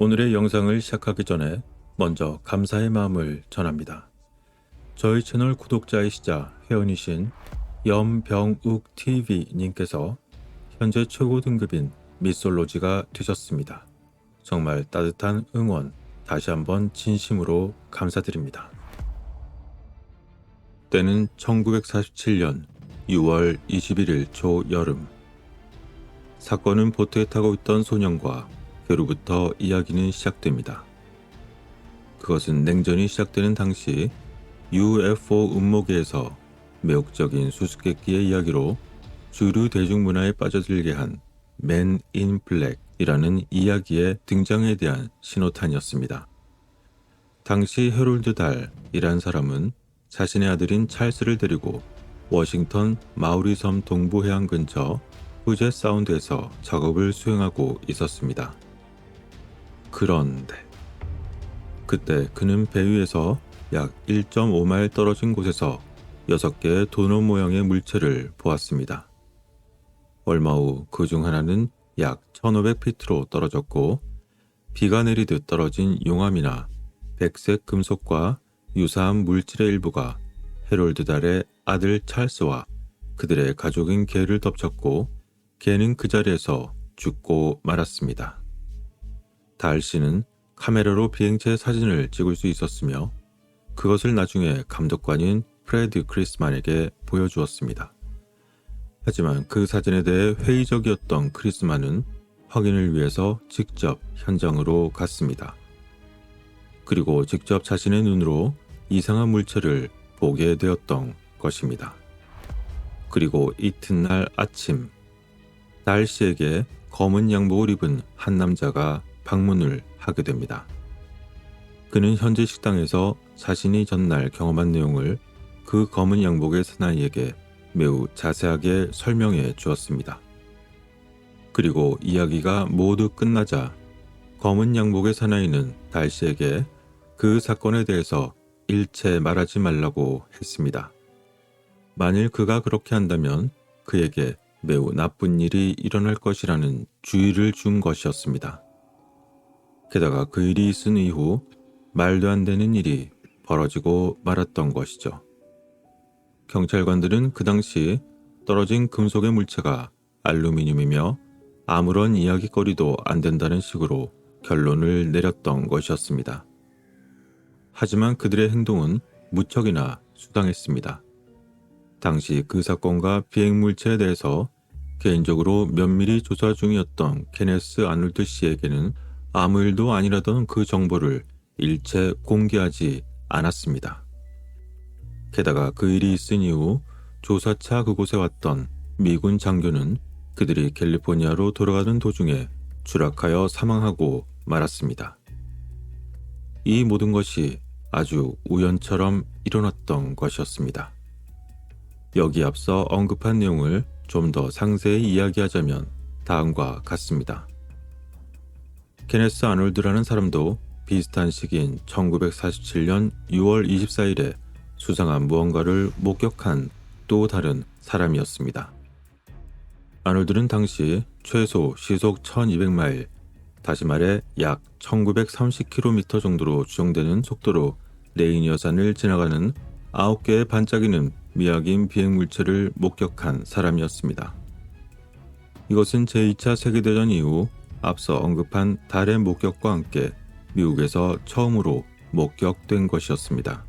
오늘의 영상을 시작하기 전에 먼저 감사의 마음을 전합니다. 저희 채널 구독자이시자 회원이신 염병욱TV님께서 현재 최고 등급인 미솔로지가 되셨습니다. 정말 따뜻한 응원 다시 한번 진심으로 감사드립니다. 때는 1947년 6월 21일 초여름. 사건은 보트에 타고 있던 소년과 괴로부터 이야기는 시작됩니다. 그것은 냉전이 시작되는 당시 UFO 음모계에서 매혹적인 수수께끼의 이야기로 주류 대중문화에 빠져들게 한 맨 인 블랙이라는 이야기의 등장에 대한 신호탄이었습니다. 당시 해롤드 달이란 사람은 자신의 아들인 찰스를 데리고 워싱턴 마우리 섬 동부 해안 근처 푸젯 사운드에서 작업을 수행하고 있었습니다. 그런데 그때 그는 배 위에서 약 1.5마일 떨어진 곳에서 6개의 도넛 모양의 물체를 보았습니다. 얼마 후 그 중 하나는 약 1500피트로 떨어졌고 비가 내리듯 떨어진 용암이나 백색 금속과 유사한 물질의 일부가 해롤드 달의 아들 찰스와 그들의 가족인 개를 덮쳤고 개는 그 자리에서 죽고 말았습니다. 달 씨는 카메라로 비행체 사진을 찍을 수 있었으며 그것을 나중에 감독관인 프레드 크리스만에게 보여주었습니다. 하지만 그 사진에 대해 회의적이었던 크리스만은 확인을 위해서 직접 현장으로 갔습니다. 그리고 직접 자신의 눈으로 이상한 물체를 보게 되었던 것입니다. 그리고 이튿날 아침, 달 씨에게 검은 양복을 입은 한 남자가 방문을 하게 됩니다. 그는 현재 식당에서 자신이 전날 경험한 내용을 그 검은 양복의 사나이에게 매우 자세하게 설명해 주었습니다. 그리고 이야기가 모두 끝나자 검은 양복의 사나이는 달 씨에게 그 사건에 대해서 일체 말하지 말라고 했습니다. 만일 그가 그렇게 한다면 그에게 매우 나쁜 일이 일어날 것이라는 주의를 준 것이었습니다. 게다가 그 일이 있은 이후 말도 안 되는 일이 벌어지고 말았던 것이죠. 경찰관들은 그 당시 떨어진 금속의 물체가 알루미늄이며 아무런 이야기거리도 안 된다는 식으로 결론을 내렸던 것이었습니다. 하지만 그들의 행동은 무척이나 수상했습니다. 당시 그 사건과 비행물체에 대해서 개인적으로 면밀히 조사 중이었던 케네스 아놀드 씨에게는 아무 일도 아니라던 그 정보를 일체 공개하지 않았습니다. 게다가 그 일이 있은 이후 조사차 그곳에 왔던 미군 장교는 그들이 캘리포니아로 돌아가는 도중에 추락하여 사망하고 말았습니다. 이 모든 것이 아주 우연처럼 일어났던 것이었습니다. 여기 앞서 언급한 내용을 좀 더 상세히 이야기하자면 다음과 같습니다. 케네스 아놀드라는 사람도 비슷한 시기인 1947년 6월 24일에 수상한 무언가를 목격한 또 다른 사람이었습니다. 아놀드는 당시 최소 시속 1200마일, 다시 말해 약 1930km 정도로 추정되는 속도로 레이니어산을 지나가는 9개의 반짝이는 미확인 비행물체를 목격한 사람이었습니다. 이것은 제2차 세계대전 이후 앞서 언급한 달의 목격과 함께 미국에서 처음으로 목격된 것이었습니다.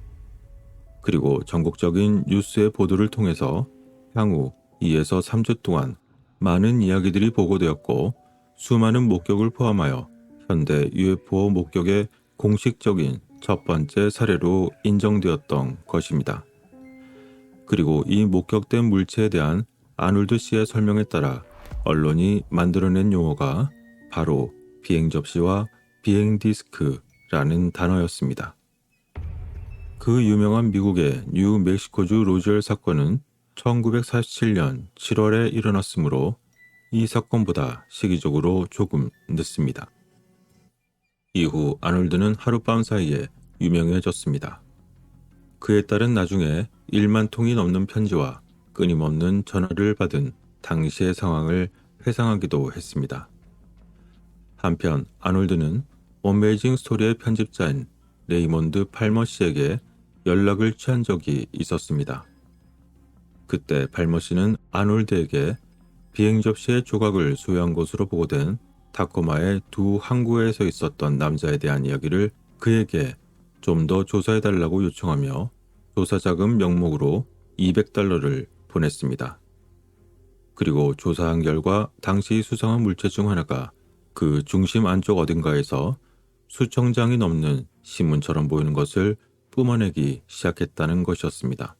그리고 전국적인 뉴스의 보도를 통해서 향후 2에서 3주 동안 많은 이야기들이 보고되었고 수많은 목격을 포함하여 현대 UFO 목격의 공식적인 첫 번째 사례로 인정되었던 것입니다. 그리고 이 목격된 물체에 대한 아놀드 씨의 설명에 따라 언론이 만들어낸 용어가 바로 비행 접시와 비행 디스크라는 단어였습니다. 그 유명한 미국의 뉴멕시코주 로즈웰 사건은 1947년 7월에 일어났으므로 이 사건보다 시기적으로 조금 늦습니다. 이후 아놀드는 하룻밤 사이에 유명해졌습니다. 그에 따른 나중에 1만 통이 넘는 편지와 끊임없는 전화를 받은 당시의 상황을 회상하기도 했습니다. 한편 아놀드는 어메이징 스토리의 편집자인 레이몬드 팔머 씨에게 연락을 취한 적이 있었습니다. 그때 팔머 씨는 아놀드에게 비행 접시의 조각을 소유한 것으로 보고된 타코마의 두 항구에 서 있었던 남자에 대한 이야기를 그에게 좀 더 조사해달라고 요청하며 조사자금 명목으로 $200를 보냈습니다. 그리고 조사한 결과 당시 수상한 물체 중 하나가 그 중심 안쪽 어딘가에서 수천 장이 넘는 신문처럼 보이는 것을 뿜어내기 시작했다는 것이었습니다.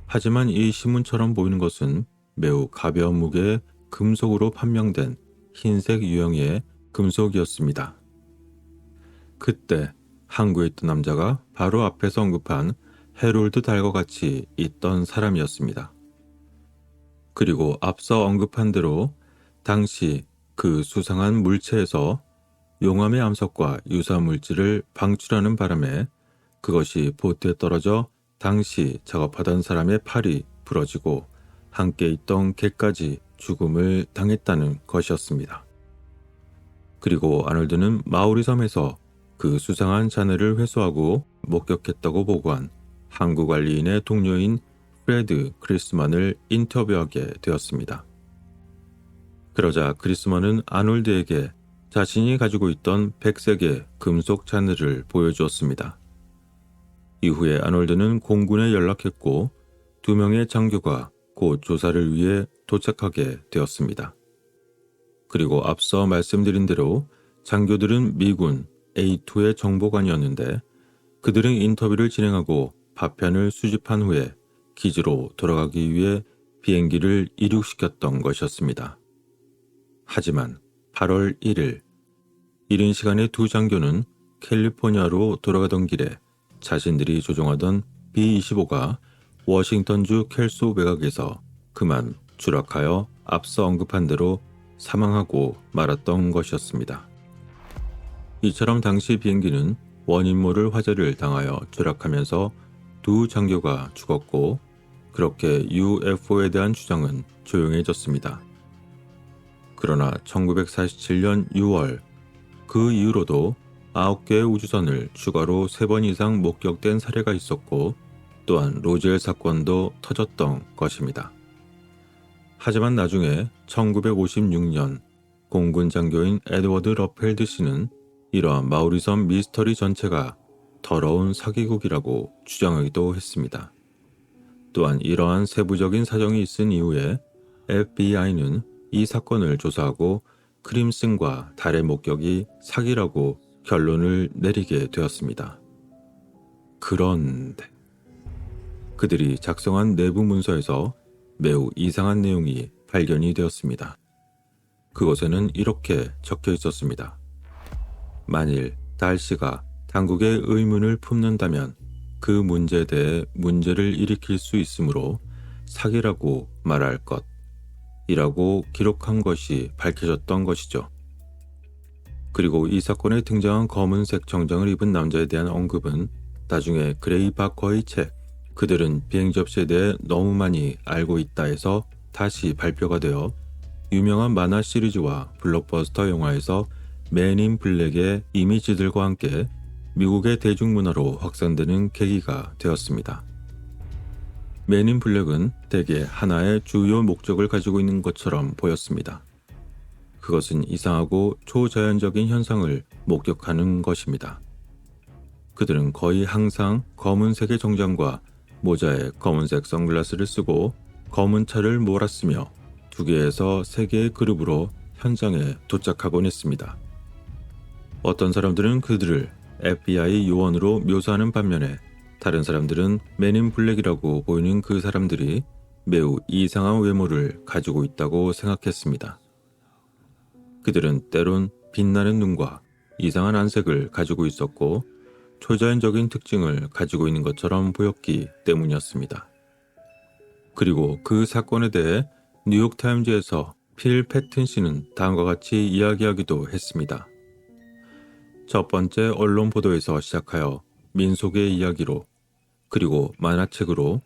하지만 이 신문처럼 보이는 것은 매우 가벼운 무게의 금속으로 판명된 흰색 유형의 금속이었습니다. 그때 항구에 있던 남자가 바로 앞에서 언급한 해롤드 달과 같이 있던 사람이었습니다. 그리고 앞서 언급한 대로 당시 그 수상한 물체에서 용암의 암석과 유사한 물질을 방출하는 바람에 그것이 보트에 떨어져 당시 작업하던 사람의 팔이 부러지고 함께 있던 개까지 죽음을 당했다는 것이었습니다. 그리고 아놀드는 마우리 섬에서 그 수상한 잔해를 회수하고 목격했다고 보고한 항구 관리인의 동료인 프레드 크리스만을 인터뷰하게 되었습니다. 그러자 크리스만은 아놀드에게 자신이 가지고 있던 백색의 금속 잔해를 보여주었습니다. 이후에 아놀드는 공군에 연락했고 2명의 장교가 곧 조사를 위해 도착하게 되었습니다. 그리고 앞서 말씀드린 대로 장교들은 미군 A2의 정보관이었는데 그들은 인터뷰를 진행하고 파편을 수집한 후에 기지로 돌아가기 위해 비행기를 이륙시켰던 것이었습니다. 하지만 8월 1일, 이른 시간에 두 장교는 캘리포니아로 돌아가던 길에 자신들이 조종하던 B-25가 워싱턴주 켈소 외곽에서 그만 추락하여 앞서 언급한 대로 사망하고 말았던 것이었습니다. 이처럼 당시 비행기는 원인 모를 화재를 당하여 추락하면서 두 장교가 죽었고 그렇게 UFO에 대한 주장은 조용해졌습니다. 그러나 1947년 6월 그 이후로도 9개의 우주선을 추가로 3번 이상 목격된 사례가 있었고 또한 로젤 사건도 터졌던 것입니다. 하지만 나중에 1956년 공군 장교인 에드워드 러펠드 씨는 이러한 마우리섬 미스터리 전체가 더러운 사기극이라고 주장하기도 했습니다. 또한 이러한 세부적인 사정이 있은 이후에 FBI는 이 사건을 조사하고 크림슨과 달의 목격이 사기라고 결론을 내리게 되었습니다. 그런데 그들이 작성한 내부 문서에서 매우 이상한 내용이 발견이 되었습니다. 그것에는 이렇게 적혀 있었습니다. 만일 달씨가 당국의 의문을 품는다면 그 문제에 대해 문제를 일으킬 수 있으므로 사기라고 말할 것이라고 기록한 것이 밝혀졌던 것이죠. 그리고 이 사건에 등장한 검은색 정장을 입은 남자에 대한 언급은 나중에 그레이 바커의 책 그들은 비행 접시에 대해 너무 많이 알고 있다에서 다시 발표가 되어 유명한 만화 시리즈와 블록버스터 영화에서 맨 인 블랙의 이미지들과 함께 미국의 대중문화로 확산되는 계기가 되었습니다. 맨 인 블랙은 대개 하나의 주요 목적을 가지고 있는 것처럼 보였습니다. 그것은 이상하고 초자연적인 현상을 목격하는 것입니다. 그들은 거의 항상 검은색의 정장과 모자에 검은색 선글라스를 쓰고 검은 차를 몰았으며 2개에서 3개의 그룹으로 현장에 도착하곤 했습니다. 어떤 사람들은 그들을 FBI 요원으로 묘사하는 반면에 다른 사람들은 맨 인 블랙이라고 보이는 그 사람들이 매우 이상한 외모를 가지고 있다고 생각했습니다. 그들은 때론 빛나는 눈과 이상한 안색을 가지고 있었고 초자연적인 특징을 가지고 있는 것처럼 보였기 때문이었습니다. 그리고 그 사건에 대해 뉴욕타임즈에서 필 패튼 씨는 다음과 같이 이야기하기도 했습니다. 첫 번째 언론 보도에서 시작하여 민속의 이야기로 그리고 만화책으로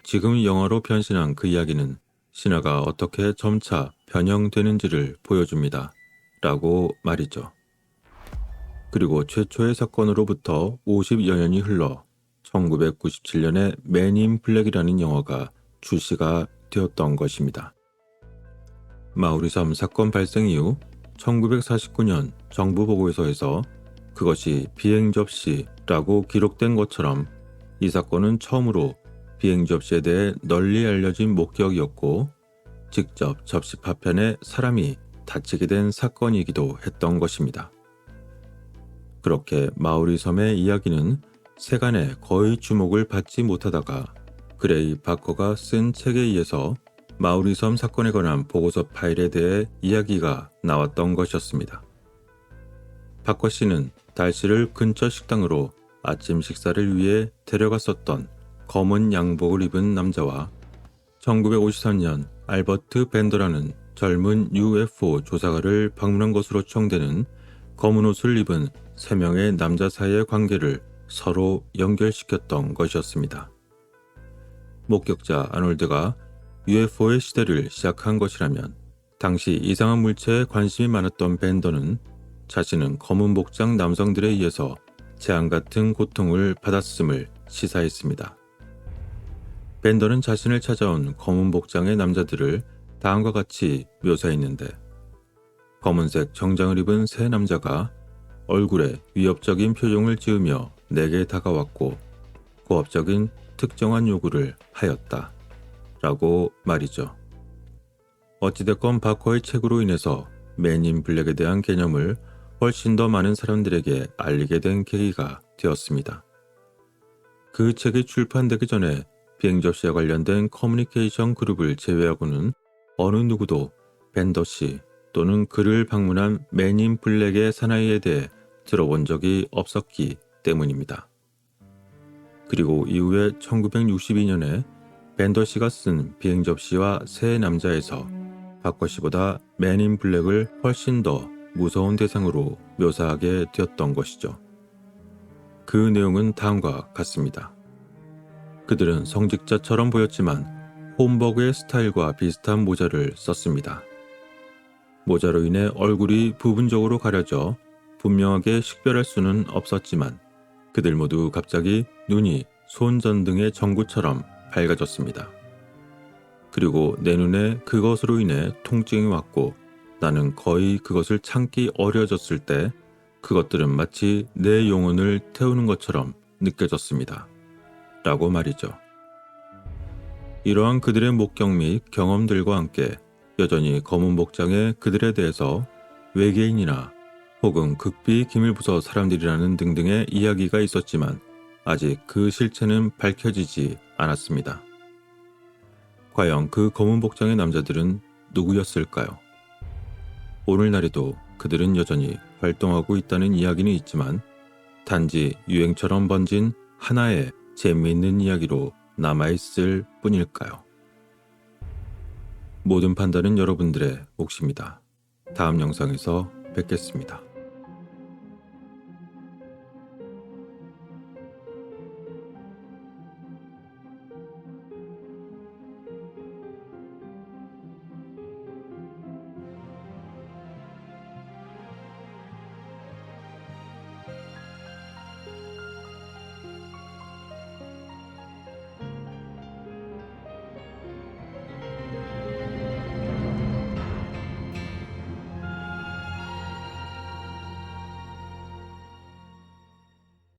지금 영화로 변신한 그 이야기는 신화가 어떻게 점차 변형되는지를 보여줍니다. 라고 말이죠. 그리고 최초의 사건으로부터 50여 년이 흘러 1997년에 맨 인 블랙이라는 영화가 출시가 되었던 것입니다. 마우리섬 사건 발생 이후 1949년 정부 보고서에서 그것이 비행 접시라고 기록된 것처럼 이 사건은 처음으로 비행 접시에 대해 널리 알려진 목격이었고 직접 접시 파편에 사람이 다치게 된 사건이기도 했던 것입니다. 그렇게 마우리 섬의 이야기는 세간에 거의 주목을 받지 못하다가 그레이 바커가 쓴 책에 의해서 마우리 섬 사건에 관한 보고서 파일에 대해 이야기가 나왔던 것이었습니다. 바커 씨는 달씨를 근처 식당으로 아침 식사를 위해 데려갔었던 검은 양복을 입은 남자와 1953년 알버트 벤더라는 젊은 UFO 조사가를 방문한 것으로 추정되는 검은 옷을 입은 3명의 남자 사이의 관계를 서로 연결시켰던 것이었습니다. 목격자 아놀드가 UFO의 시대를 시작한 것이라면 당시 이상한 물체에 관심이 많았던 벤더는 자신은 검은 복장 남성들에 의해서 재앙 같은 고통을 받았음을 시사했습니다. 벤더는 자신을 찾아온 검은 복장의 남자들을 다음과 같이 묘사했는데 검은색 정장을 입은 세 남자가 얼굴에 위협적인 표정을 지으며 내게 다가왔고 고압적인 특정한 요구를 하였다. 라고 말이죠. 어찌됐건 바커의 책으로 인해서 맨 인 블랙에 대한 개념을 훨씬 더 많은 사람들에게 알리게 된 계기가 되었습니다. 그 책이 출판되기 전에 비행 접시와 관련된 커뮤니케이션 그룹을 제외하고는 어느 누구도 벤더 씨 또는 그를 방문한 맨 인 블랙의 사나이에 대해 들어본 적이 없었기 때문입니다. 그리고 이후에 1962년에 벤더 씨가 쓴 비행 접시와 세 남자에서 바커 씨보다 맨 인 블랙을 훨씬 더 무서운 대상으로 묘사하게 되었던 것이죠. 그 내용은 다음과 같습니다. 그들은 성직자처럼 보였지만 홈버그의 스타일과 비슷한 모자를 썼습니다. 모자로 인해 얼굴이 부분적으로 가려져 분명하게 식별할 수는 없었지만 그들 모두 갑자기 눈이 손전등의 전구처럼 밝아졌습니다. 그리고 내 눈에 그것으로 인해 통증이 왔고 나는 거의 그것을 참기 어려워졌을 때 그것들은 마치 내 영혼을 태우는 것처럼 느껴졌습니다. 라고 말이죠. 이러한 그들의 목격 및 경험들과 함께 여전히 검은 복장의 그들에 대해서 외계인이나 혹은 극비 기밀부서 사람들이라는 등등의 이야기가 있었지만 아직 그 실체는 밝혀지지 않았습니다. 과연 그 검은 복장의 남자들은 누구였을까요? 오늘날에도 그들은 여전히 활동하고 있다는 이야기는 있지만 단지 유행처럼 번진 하나의 재미있는 이야기로 남아있을 뿐일까요? 모든 판단은 여러분들의 몫입니다. 다음 영상에서 뵙겠습니다.